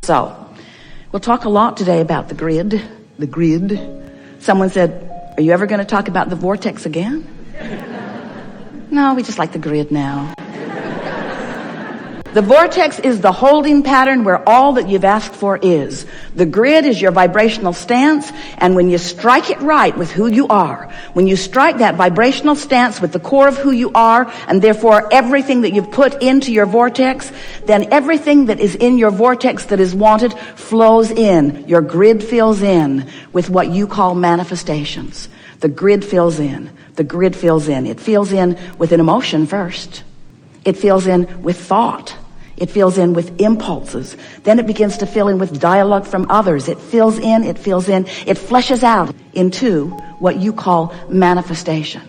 So, we'll talk a lot today about the grid. The grid. Someone said, are you ever going to talk about the vortex again? No, we just like the grid now. The vortex is the holding pattern where all that you've asked for is. The grid is your vibrational stance, and when you strike it right with who you are, when you strike that vibrational stance with the core of who you are, and therefore everything that you've put into your vortex, then everything that is in your vortex that is wanted flows in. Your grid fills in with what you call manifestations. The grid fills in. The grid fills in. It fills in with an emotion first. It fills in with thought. It fills in with impulses. Then it begins to fill in with dialogue from others. It fills in, it fleshes out into what you call manifestation.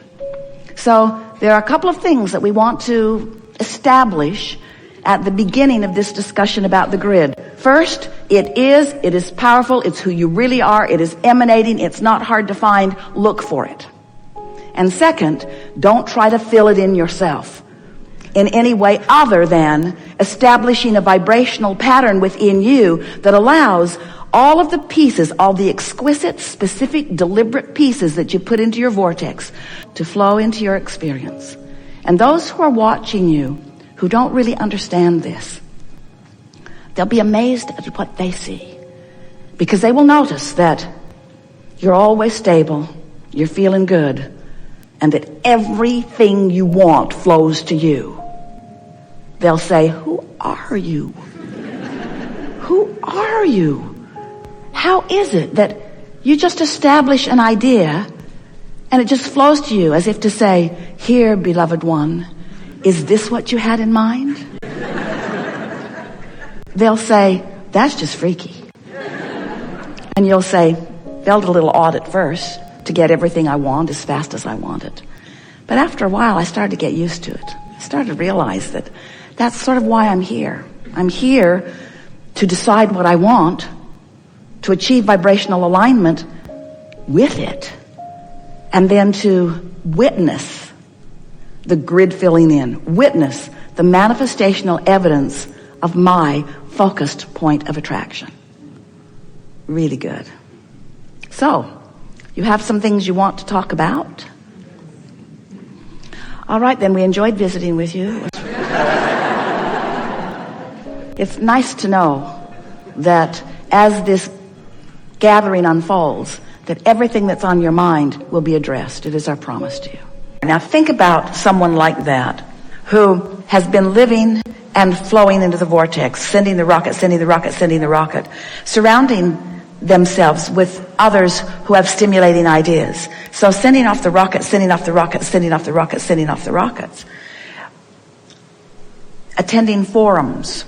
So there are a couple of things that we want to establish at the beginning of this discussion about the grid. First, it is powerful, it's who you really are, it is emanating, it's not hard to find, look for it. And second, don't try to fill it in yourself in any way other than establishing a vibrational pattern within you that allows all of the pieces, all the exquisite, specific, deliberate pieces that you put into your vortex to flow into your experience. And those who are watching you, who don't really understand this, they'll be amazed at what they see. Because they will notice that you're always stable, you're feeling good, and that everything you want flows to you. They'll say, who are you? Who are you? How is it that you just establish an idea and it just flows to you as if to say, here, beloved one, is this what you had in mind? They'll say, that's just freaky. And you'll say, felt a little odd at first to get everything I want as fast as I want it. But after a while, I started to get used to it. I started to realize that that's sort of why I'm here. I'm here to decide what I want, to achieve vibrational alignment with it, and then to witness the grid filling in, witness the manifestational evidence of my focused point of attraction. Really good. So, you have some things you want to talk about? All right, then, we enjoyed visiting with you. It's nice to know that as this gathering unfolds, that everything that's on your mind will be addressed. It is our promise to you. Now think about someone like that who has been living and flowing into the vortex, sending the rocket, sending the rocket, sending the rocket, surrounding themselves with others who have stimulating ideas. So sending off the rocket, sending off the rocket, sending off the rocket, sending off the rockets. Attending forums,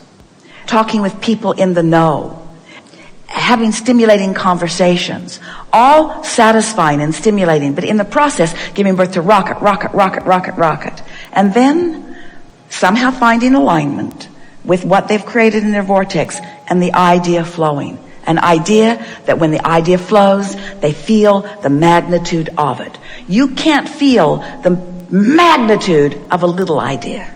talking with people in the know, having stimulating conversations, all satisfying and stimulating, but in the process giving birth to rocket, rocket, rocket, rocket, rocket. And then somehow finding alignment with what they've created in their vortex and the idea flowing. An idea that when the idea flows, they feel the magnitude of it. You can't feel the magnitude of a little idea.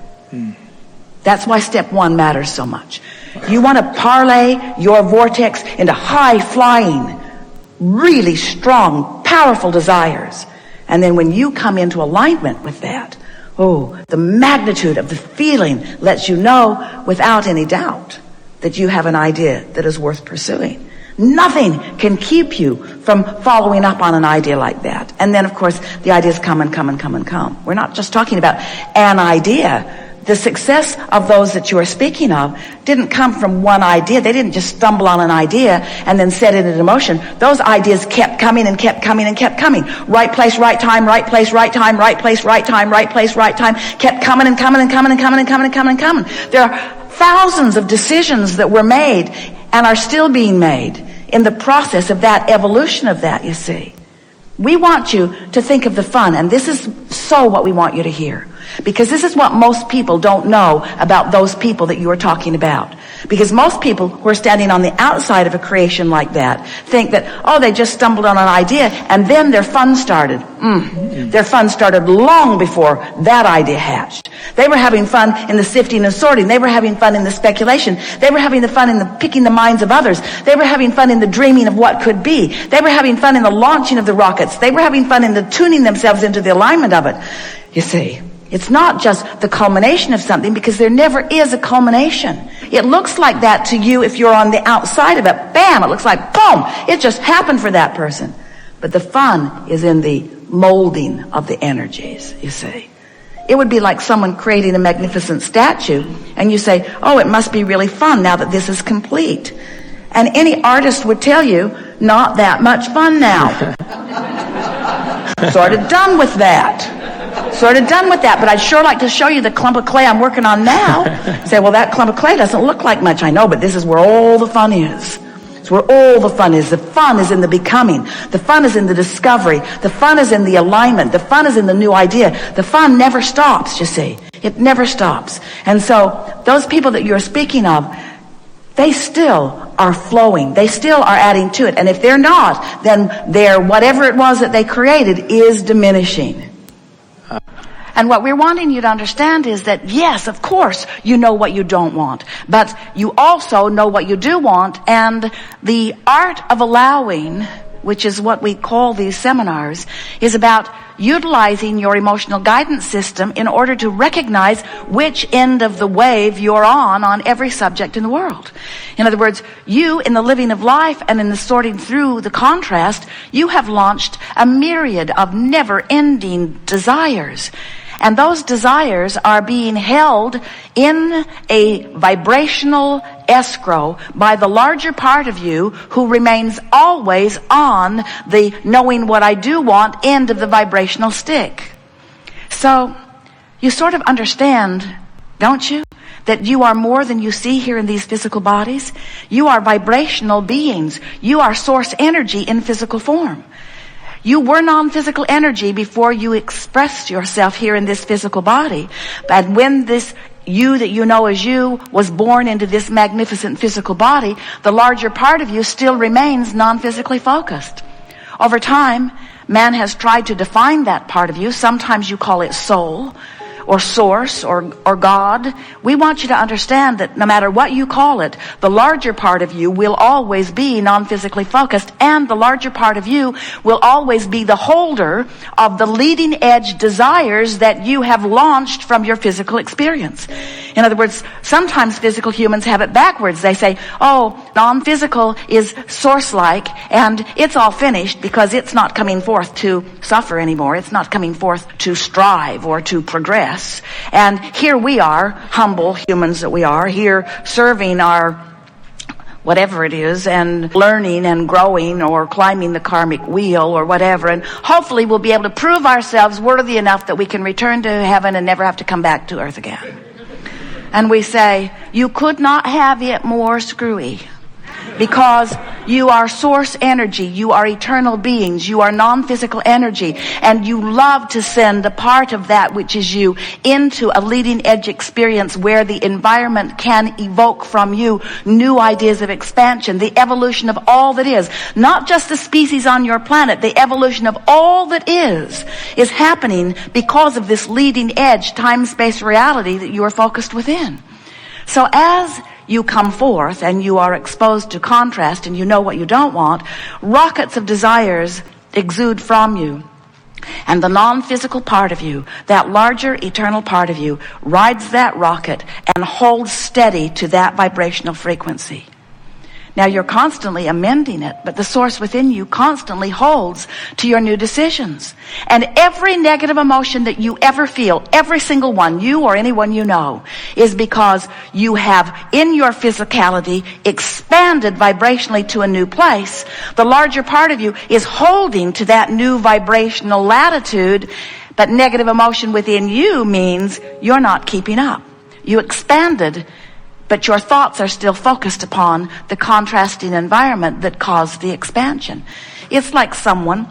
That's why step one matters so much. You want to parlay your vortex into high-flying, really strong, powerful desires. And then when you come into alignment with that, the magnitude of the feeling lets you know without any doubt that you have an idea that is worth pursuing. Nothing can keep you from following up on an idea like that. And then, of course, the ideas come and come and come and come. We're not just talking about an idea. The success of those that you are speaking of didn't come from one idea. They didn't just stumble on an idea and then set it into motion. Those ideas kept coming and kept coming and kept coming. Right place, right time, right place, right time, right place, right time, right place, right time. Kept coming and coming and coming and coming and coming and coming and coming. There are thousands of decisions that were made and are still being made in the process of that evolution of that, you see. We want you to think of the fun, and this is so what we want you to hear. Because this is what most people don't know about those people that you are talking about. Because most people who are standing on the outside of a creation like that think that, oh, they just stumbled on an idea and then their fun started. Their fun started long before that idea hatched. They were having fun in the sifting and sorting. They were having fun in the speculation. They were having the fun in the picking the minds of others. They were having fun in the dreaming of what could be. They were having fun in the launching of the rockets. They were having fun in the tuning themselves into the alignment of it. You see, it's not just the culmination of something, because there never is a culmination. It looks like that to you if you're on the outside of it. Bam! It looks like, boom! It just happened for that person. But the fun is in the molding of the energies, you see. It would be like someone creating a magnificent statue, and you say, oh, it must be really fun now that this is complete. And any artist would tell you, not that much fun now. Sort of done with that. But I'd sure like to show you the clump of clay I'm working on now. Say, well, that clump of clay doesn't look like much. I know, but this is where all the fun is. It's where all the fun is. The fun is in the becoming. The fun is in the discovery. The fun is in the alignment. The fun is in the new idea. The fun never stops, you see. It never stops. And so those people that you're speaking of, they still are flowing. They still are adding to it. And if they're not, then their whatever it was that they created is diminishing. And what we're wanting you to understand is that, yes, of course, you know what you don't want, but you also know what you do want. And the art of allowing, which is what we call these seminars, is about utilizing your emotional guidance system in order to recognize which end of the wave you're on every subject in the world. In other words, you, in the living of life and in the sorting through the contrast, you have launched a myriad of never-ending desires. And those desires are being held in a vibrational escrow by the larger part of you, who remains always on the knowing what I do want end of the vibrational stick. So you sort of understand, don't you, that you are more than you see here in these physical bodies? You are vibrational beings. You are source energy in physical form. You were non-physical energy before you expressed yourself here in this physical body. But when this you that you know as you was born into this magnificent physical body, the larger part of you still remains non-physically focused. Over time, man has tried to define that part of you. Sometimes you call it soul, or source, or God. We want you to understand that no matter what you call it, the larger part of you will always be non-physically focused, and the larger part of you will always be the holder of the leading edge desires that you have launched from your physical experience. In other words, sometimes physical humans have it backwards. They say, oh, non-physical is source-like, and it's all finished because it's not coming forth to suffer anymore. It's not coming forth to strive or to progress. And here we are, humble humans that we are, here serving our whatever it is, and learning and growing or climbing the karmic wheel or whatever, and hopefully we'll be able to prove ourselves worthy enough that we can return to heaven and never have to come back to earth again. And we say, you could not have it more screwy, because you are source energy, you are eternal beings, you are non-physical energy, and you love to send a part of that which is you into a leading edge experience where the environment can evoke from you new ideas of expansion, the evolution of all that is, not just the species on your planet, the evolution of all that is happening because of this leading edge time-space reality that you are focused within. So as you come forth and you are exposed to contrast and you know what you don't want, rockets of desires exude from you. And the non-physical part of you, that larger eternal part of you, rides that rocket and holds steady to that vibrational frequency. Now you're constantly amending it, but the source within you constantly holds to your new decisions. And every negative emotion that you ever feel, every single one, you or anyone you know, is because you have, in your physicality, expanded vibrationally to a new place. The larger part of you is holding to that new vibrational latitude, but negative emotion within you means you're not keeping up. You expanded, but your thoughts are still focused upon the contrasting environment that caused the expansion. It's like someone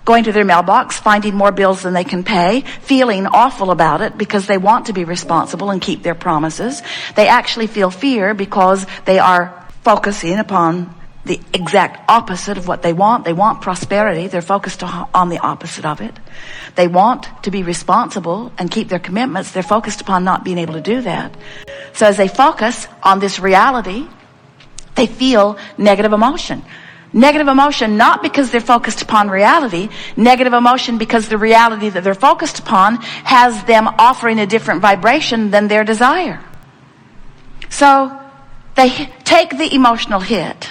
going to their mailbox, finding more bills than they can pay, feeling awful about it because they want to be responsible and keep their promises. They actually feel fear because they are focusing upon the exact opposite of what they want. They want prosperity. They're focused on the opposite of it. They want to be responsible and keep their commitments. They're focused upon not being able to do that. So as they focus on this reality, they feel negative emotion. Negative emotion not because they're focused upon reality. Negative emotion because the reality that they're focused upon has them offering a different vibration than their desire. So they take the emotional hit.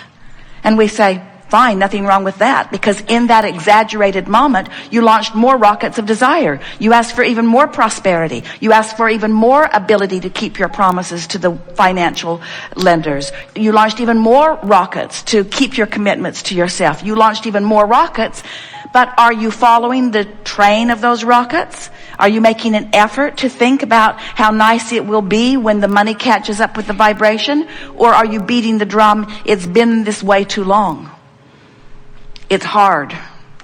And we say, fine, nothing wrong with that, because in that exaggerated moment, you launched more rockets of desire. You asked for even more prosperity. You asked for even more ability to keep your promises to the financial lenders. You launched even more rockets to keep your commitments to yourself. You launched even more rockets, but are you following the train of those rockets? Are you making an effort to think about how nice it will be when the money catches up with the vibration? Or are you beating the drum, it's been this way too long? It's hard.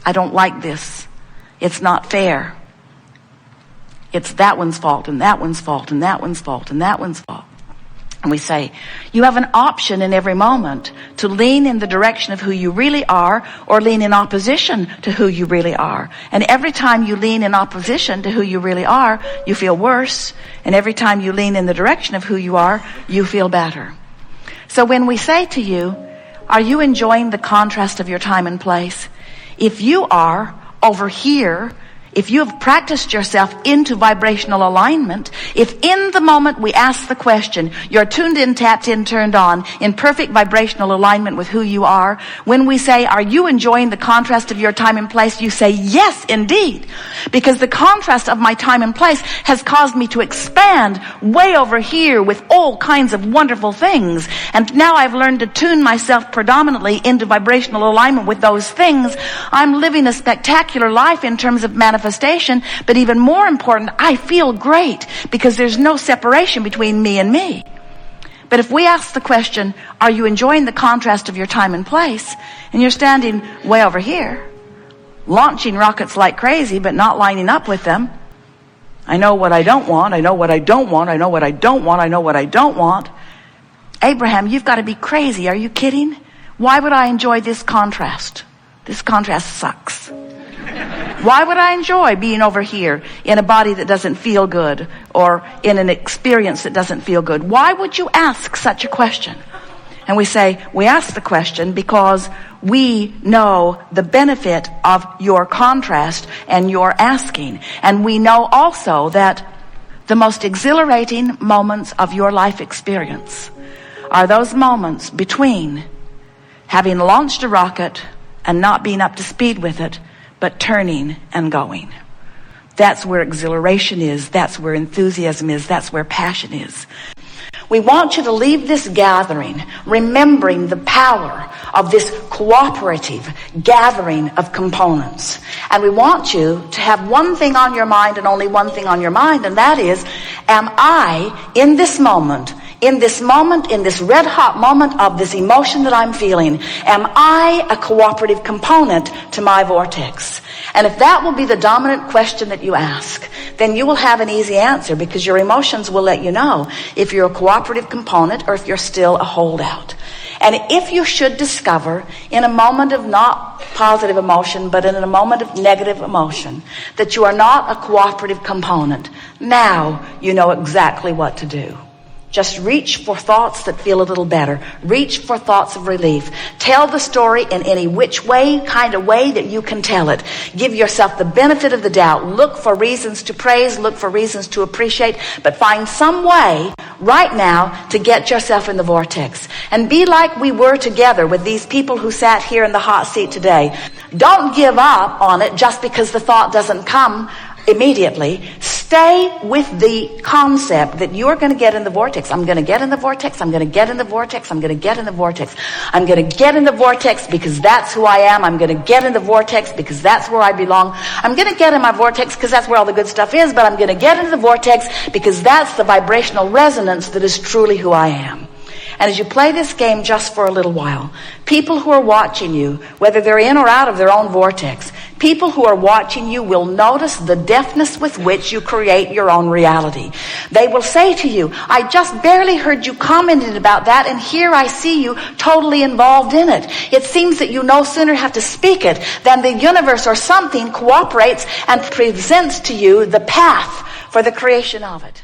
I don't like this. It's not fair. It's that one's fault and that one's fault and that one's fault and that one's fault. And we say, you have an option in every moment to lean in the direction of who you really are or lean in opposition to who you really are. And every time you lean in opposition to who you really are, you feel worse. And every time you lean in the direction of who you are, you feel better. So when we say to you, are you enjoying the contrast of your time and place? If you are over here, if you have practiced yourself into vibrational alignment, if in the moment we ask the question, you're tuned in, tapped in, turned on, in perfect vibrational alignment with who you are, when we say, are you enjoying the contrast of your time and place? You say, yes, indeed. Because the contrast of my time and place has caused me to expand way over here with all kinds of wonderful things. And now I've learned to tune myself predominantly into vibrational alignment with those things. I'm living a spectacular life in terms of manifestation. But even more important, I feel great because there's no separation between me and me. But if we ask the question, are you enjoying the contrast of your time and place? And you're standing way over here, launching rockets like crazy, but not lining up with them. I know what I don't want. I know what I don't want. I know what I don't want. I know what I don't want. Abraham, you've got to be crazy. Are you kidding? Why would I enjoy this contrast? This contrast sucks. Why would I enjoy being over here in a body that doesn't feel good or in an experience that doesn't feel good? Why would you ask such a question? And we say, we ask the question because we know the benefit of your contrast and your asking. And we know also that the most exhilarating moments of your life experience are those moments between having launched a rocket and not being up to speed with it, but turning and going. That's where exhilaration is. That's where enthusiasm is. That's where passion is. We want you to leave this gathering remembering the power of this cooperative gathering of components. And we want you to have one thing on your mind and only one thing on your mind, and that is, am I in this moment, in this red hot moment of this emotion that I'm feeling, am I a cooperative component to my vortex? And if that will be the dominant question that you ask, then you will have an easy answer, because your emotions will let you know if you're a cooperative component or if you're still a holdout. And if you should discover in a moment of not positive emotion, but in a moment of negative emotion, that you are not a cooperative component, now you know exactly what to do. Just reach for thoughts that feel a little better. Reach for thoughts of relief. Tell the story in any which way, kind of way that you can tell it. Give yourself the benefit of the doubt. Look for reasons to praise. Look for reasons to appreciate. But find some way right now to get yourself in the vortex. And be like we were together with these people who sat here in the hot seat today. Don't give up on it just because the thought doesn't come immediately. Stay with the concept that you're going to get in the vortex. I'm going to get in the vortex. I'm going to get in the vortex. I'm going to get in the vortex. I'm going to get in the vortex because that's who I am. I'm going to get in the vortex because that's where I belong. I'm going to get in my vortex because that's where all the good stuff is, but I'm going to get into the vortex because that's the vibrational resonance that is truly who I am. And as you play this game just for a little while, people who are watching you, whether they're in or out of their own vortex, people who are watching you will notice the deftness with which you create your own reality. They will say to you, I just barely heard you commented about that, and here I see you totally involved in it. It seems that you no sooner have to speak it than the universe or something cooperates and presents to you the path for the creation of it.